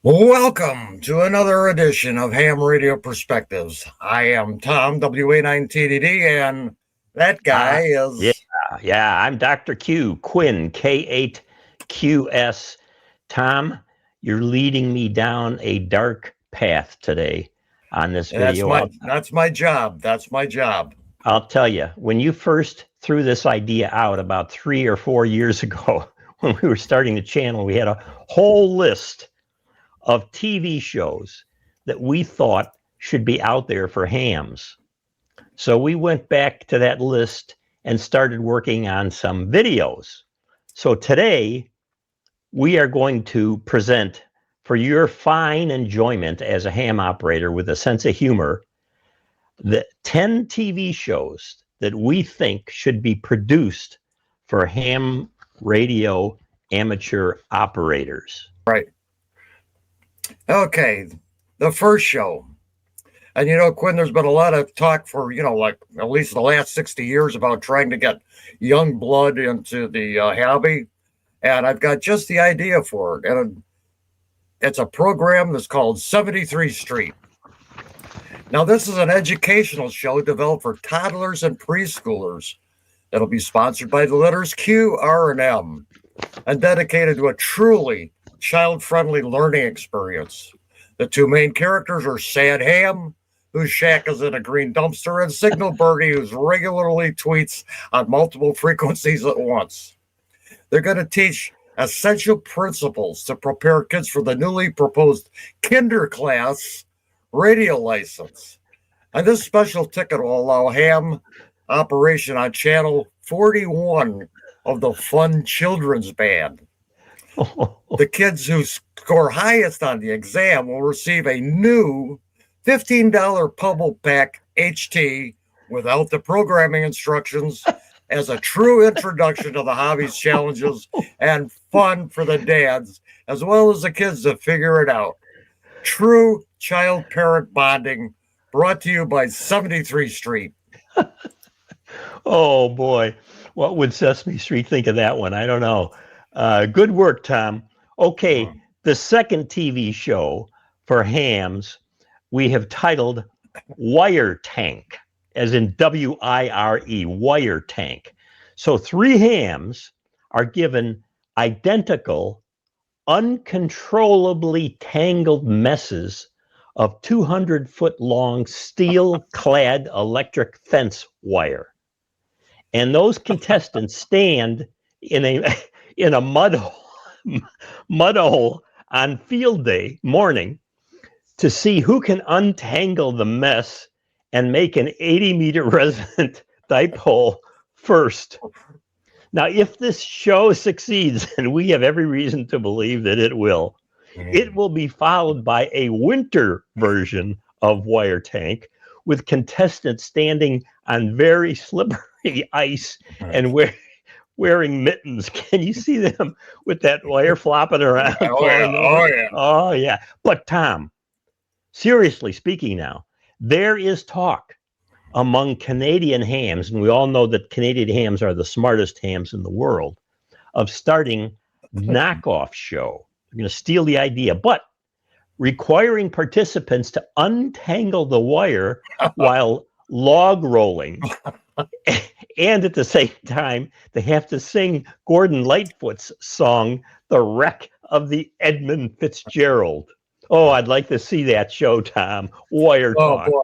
Welcome to another edition of Ham Radio Perspectives. I am Tom, WA9TDD, and that guy Yeah, is. yeah. I'm Dr. Q, Quinn, K8QS. Tom, you're leading me down a dark path today on this That's video. my that's my job. That's my job. I'll tell you, when you first threw this idea out about 3 or 4 years ago, when we were starting the channel, we had a whole list of TV shows that we thought should be out there for hams. So we went back to that list and started working on some videos. So today we are going to present for your fine enjoyment as a ham operator with a sense of humor the 10 TV shows that we think should be produced for ham radio amateur operators. Right. Okay. The first show. And Quinn, there's been a lot of talk for, like at least the last 60 years about trying to get young blood into the hobby. And I've got just the idea for it. And it's a program that's called 73 Street. Now, this is an educational show developed for toddlers and preschoolers. It'll be sponsored by the letters Q, R, and M, and dedicated to a truly child-friendly learning experience. The two main characters are Sad Ham, whose shack is in a green dumpster, and Signal Birdie, who regularly tweets on multiple frequencies at once. They're going to teach essential principles to prepare kids for the newly proposed kinder class radio license. And this special ticket will allow ham operation on channel 41 of the Fun Children's Band. The kids who score highest on the exam will receive a new $15 Pubble Pack HT without the programming instructions as a true introduction to the hobby's challenges and fun for the dads, as well as the kids to figure it out. True child-parent bonding, brought to you by 73 Street. Oh, boy. What would Sesame Street think of that one? I don't know. Good work, Tom. Okay, the second TV show for hams we have titled Wire Tank, as in W-I-R-E, Wire Tank. So 3 hams are given identical, uncontrollably tangled messes of 200-foot-long steel-clad electric fence wire. And those contestants stand in a mud hole on field day morning to see who can untangle the mess and make an 80-meter resonant dipole first. Now, if this show succeeds, and we have every reason to believe that it will be followed by a winter version of Wire Tank with contestants standing on very slippery ice and wearing mittens. Can you see them with that wire flopping around? Oh, yeah. But Tom, seriously speaking now, there is talk among Canadian hams, and we all know that Canadian hams are the smartest hams in the world, of starting knockoff show. They're going to steal the idea, but requiring participants to untangle the wire while log rolling. And at the same time, they have to sing Gordon Lightfoot's song, The Wreck of the Edmund Fitzgerald. Oh, I'd like to see that show, Tom. Wire Talk. Boy.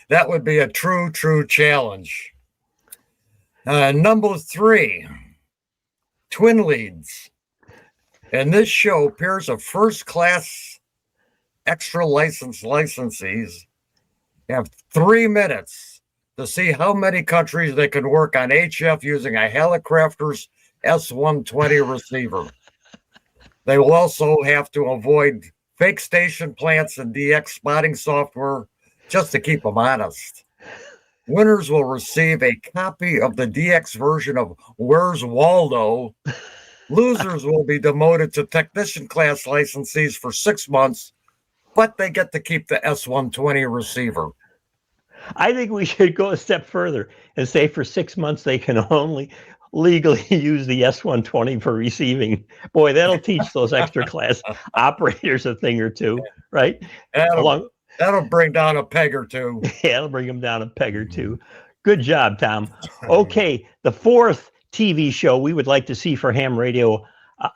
That would be a true challenge. Number 3, Twin Leads. In this show, pairs of first-class extra licensees have 3 minutes to see how many countries they can work on HF using a Helicrafter's S120 receiver. They will also have to avoid fake station plants and DX spotting software just to keep them honest. Winners will receive a copy of the DX version of Where's Waldo. Losers will be demoted to technician class licensees for 6 months, but they get to keep the S120 receiver. I think we should go a step further and say for 6 months they can only legally use the S-120 for receiving. Boy, that'll teach those extra class operators a thing or two, right? That'll bring down a peg or two. Yeah, it'll bring them down a peg or two. Good job, Tom. Okay, the fourth TV show we would like to see for ham radio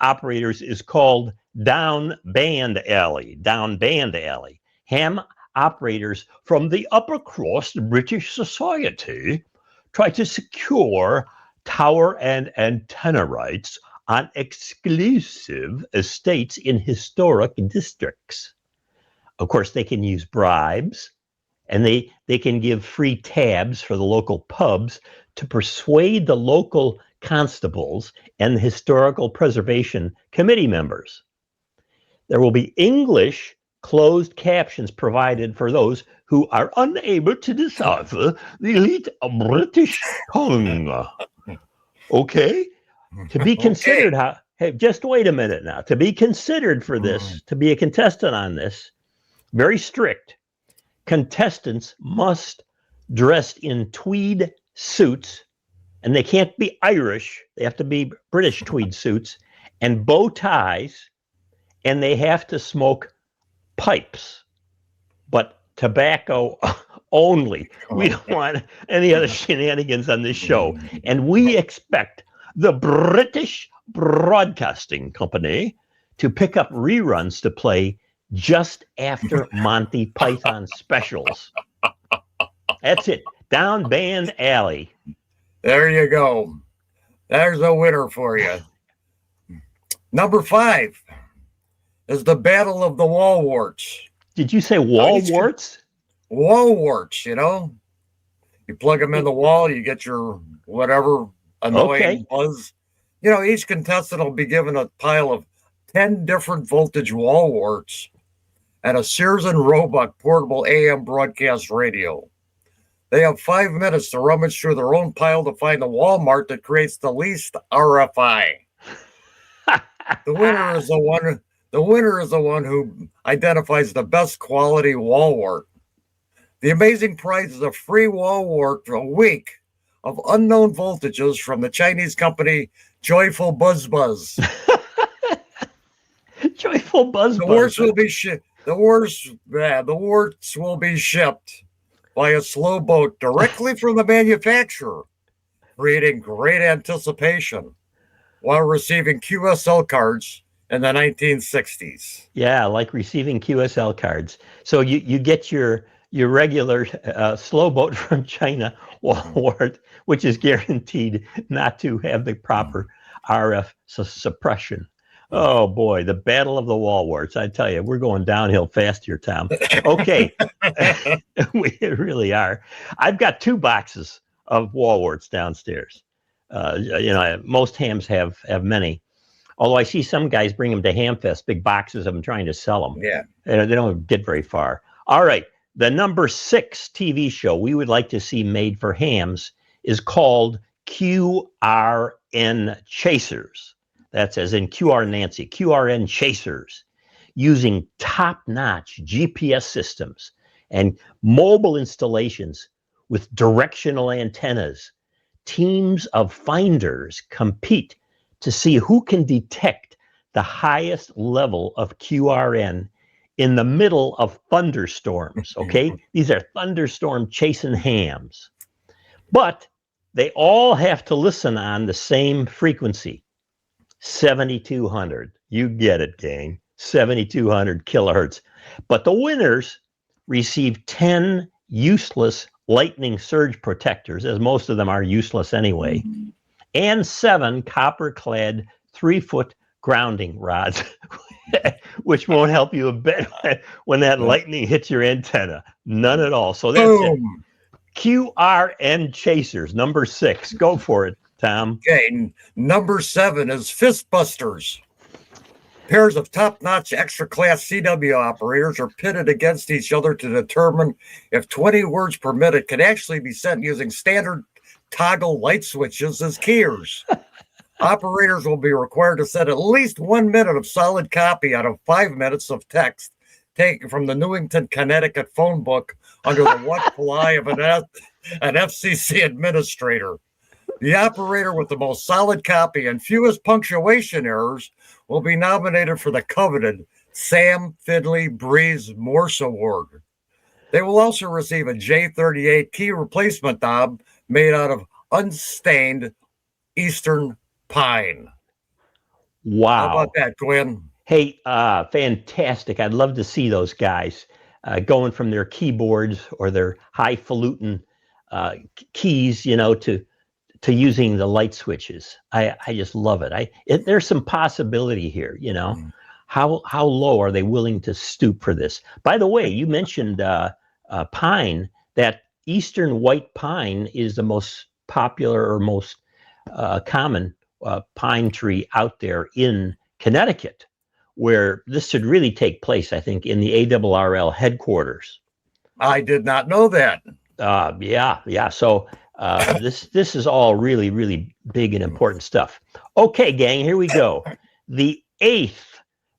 operators is called Down Band Alley. Down Band Alley. Ham operators from the upper crust British society try to secure tower and antenna rights on exclusive estates in historic districts. Of course, they can use bribes, and they can give free tabs for the local pubs to persuade the local constables and the historical preservation committee members. There will be English closed captions provided for those who are unable to decipher the elite British tongue. Okay? To be considered, hey, just wait a minute now. To be considered for this, to be a contestant on this, very strict. Contestants must dress in tweed suits, and they can't be Irish. They have to be British tweed suits and bow ties, and they have to smoke pipes, but tobacco only. We don't want any other shenanigans on this show. And we expect the British Broadcasting Company to pick up reruns to play just after Monty Python specials. That's it. Down Band Alley. There you go. There's a winner for you. Number 5 is the Battle of the Wall Warts. Did you say wall warts? Wall warts, you know. You plug them in the wall, you get your whatever annoying buzz. You know, each contestant will be given a pile of 10 different voltage wall warts and a Sears and Roebuck portable AM broadcast radio. They have 5 minutes to rummage through their own pile to find the Walmart that creates the least RFI. The winner is the one who identifies the best quality wall wart. The amazing prize is a free wall wart for a week of unknown voltages from the Chinese company Joyful Buzz Buzz. Joyful Buzz Buzz. The warts will be shipped by a slow boat directly from the manufacturer, creating great anticipation while receiving QSL cards in the 1960s. Yeah, like receiving QSL cards. So you get your regular slow boat from China wart, which is guaranteed not to have the proper RF suppression. Oh boy, the Battle of the Wall Warts. I tell you, we're going downhill fast here, Tom. Okay. We really are. I've got 2 boxes of wall warts downstairs. Most hams have many. Although I see some guys bring them to Hamfest, big boxes of them trying to sell them. Yeah. They don't get very far. All right. The number 6 TV show we would like to see made for hams is called QRN Chasers. That's as in QR Nancy, QRN Chasers, using top-notch GPS systems and mobile installations with directional antennas. Teams of finders compete to see who can detect the highest level of QRN in the middle of thunderstorms, okay? These are thunderstorm chasing hams. But they all have to listen on the same frequency, 7,200. You get it, gang. 7,200 kilohertz. But the winners receive 10 useless lightning surge protectors, as most of them are useless anyway, and 7 copper-clad 3-foot grounding rods, which won't help you a bit when that lightning hits your antenna. None at all. So that's it. QRN Chasers, number 6. Go for it, Tom. Okay, number 7 is Fistbusters. Pairs of top-notch extra-class CW operators are pitted against each other to determine if 20 words per minute can actually be sent using standard toggle light switches as keyers. Operators will be required to send at least 1 minute of solid copy out of 5 minutes of text taken from the Newington, Connecticut phone book under the watchful eye of an FCC administrator. The operator with the most solid copy and fewest punctuation errors will be nominated for the coveted Sam Finley Breeze Morse Award. They will also receive a J38 key replacement knob made out of unstained Eastern pine. How about Wow. that, Gwen? Hey, fantastic. I'd love to see those guys going from their keyboards or their highfalutin keys, to using the light switches. I just love it. There's some possibility here, How low are they willing to stoop for this? By the way, you mentioned pine. That eastern white pine is the most popular or most common pine tree out there in Connecticut, where this should really take place, I think, in the ARRL headquarters. I did not know that. Yeah. So this is all really, really big and important stuff. Okay, gang, here we go. The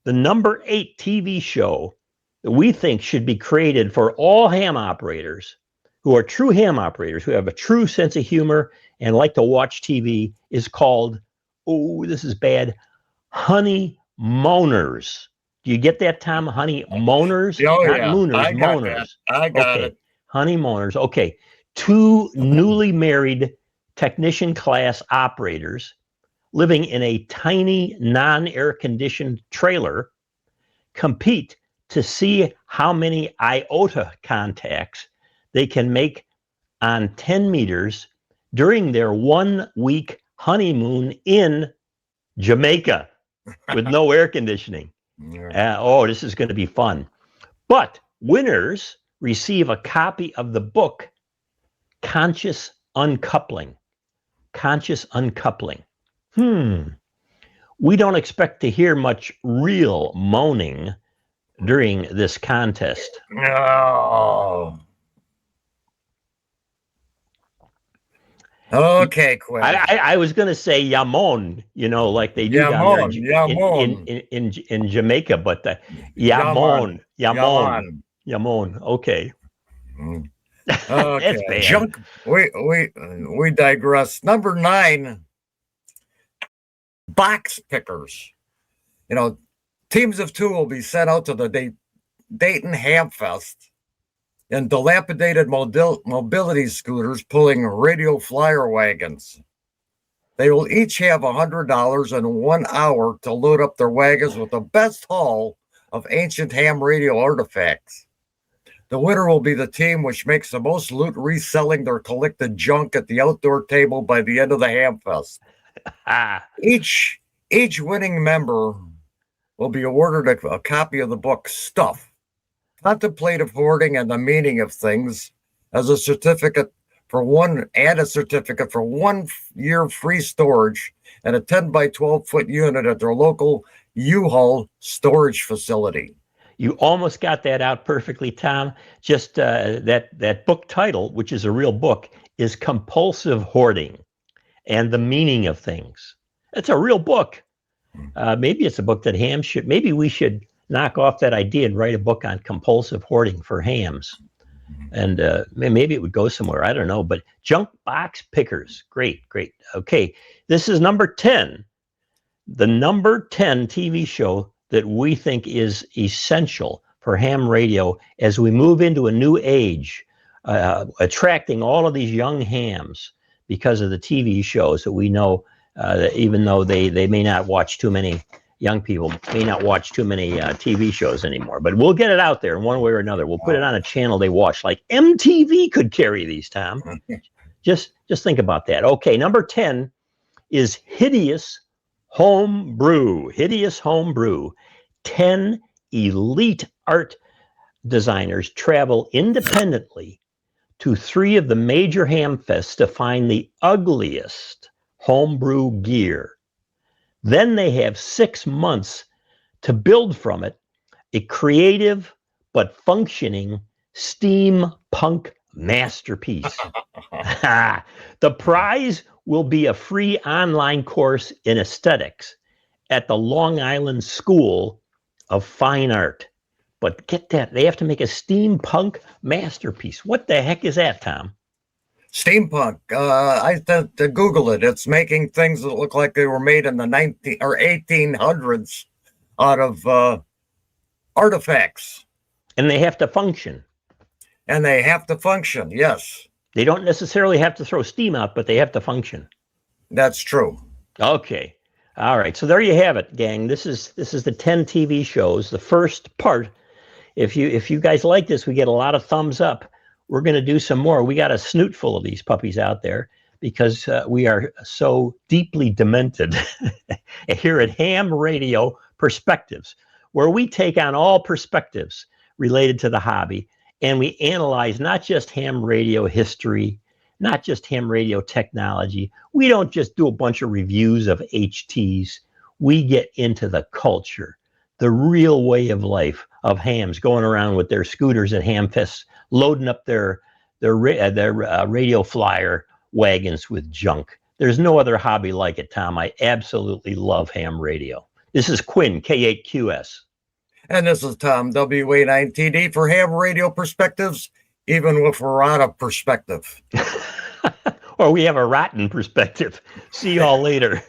number 8 TV show that we think should be created for all ham operators who are true ham operators, who have a true sense of humor and like to watch TV, is called, oh, this is bad, Honey Moaners. Do you get that, Tom? Honey Moaners? Oh, Not yeah. Mooners, I got Moaners. that. I got Okay. it. Honey Moaners. Okay. 2 newly married technician class operators living in a tiny non-air conditioned trailer compete to see how many iota contacts they can make on 10 meters during their 1-week honeymoon in Jamaica with no air conditioning. This is going to be fun. But winners receive a copy of the book Conscious Uncoupling. Conscious Uncoupling. We don't expect to hear much real moaning during this contest. No. Okay, Quinn. I was going to say Yamon, like they do down there in Jamaica, but Yamon. Okay. That's bad. Junk. We digress. Number 9, box pickers. Teams of 2 will be sent out to the Dayton Ham Fest in dilapidated mobility scooters pulling radio flyer wagons. They will each have $100 and 1 hour to load up their wagons with the best haul of ancient ham radio artifacts. The winner will be the team which makes the most loot reselling their collected junk at the outdoor table by the end of the Ham Fest. Each winning member will be awarded a copy of the book Stuff, Contemplative Hoarding and the Meaning of Things, as a certificate for 1 year free storage and a 10 by 12 foot unit at their local U-Haul storage facility. You almost got that out perfectly, Tom. Just that book title, which is a real book, is Compulsive Hoarding and the Meaning of Things. It's a real book. Maybe it's a book that hams should. Maybe we should knock off that idea and write a book on compulsive hoarding for hams. And maybe it would go somewhere. I don't know. But junk box pickers. Great. Okay. This is number 10. The number 10 TV show that we think is essential for ham radio as we move into a new age, attracting all of these young hams because of the TV shows that we know, that even though they may not watch too many, young people may not watch too many TV shows anymore, but we'll get it out there in one way or another. We'll put it on a channel they watch, like MTV could carry these, Tom. Just think about that. Okay, number 10 is Hideous Homebrew. Hideous Homebrew. 10 elite art designers travel independently to 3 of the major ham fests to find the ugliest homebrew gear. Then they have 6 months to build from it a creative but functioning steampunk masterpiece. The prize will be a free online course in aesthetics at the Long Island School of Fine Art. But get that, they have to make a steampunk masterpiece. What the heck is that, Tom? Steampunk. I had to Google it. It's making things that look like they were made in the 19 or 1800s out of artifacts, And they have to function. and they have to function. Yes, They don't necessarily have to throw steam out, but they have to function. that's true. Okay. All right. So there you have it, gang. This is the 10 TV shows. The first part. If you guys like this, we get a lot of thumbs up. We're going to do some more. We got a snoot full of these puppies out there because we are so deeply demented here at Ham Radio Perspectives, where we take on all perspectives related to the hobby, and we analyze not just ham radio history, not just ham radio technology. We don't just do a bunch of reviews of HTs. We get into the culture, the real way of life of hams going around with their scooters at ham fests, loading up their radio flyer wagons with junk. There's no other hobby like it, Tom. I absolutely love ham radio. This is Quinn, K8QS. And this is Tom, WA9TD, for Ham Radio Perspectives, even if we're out of perspective. Or we have a rotten perspective. See y'all later.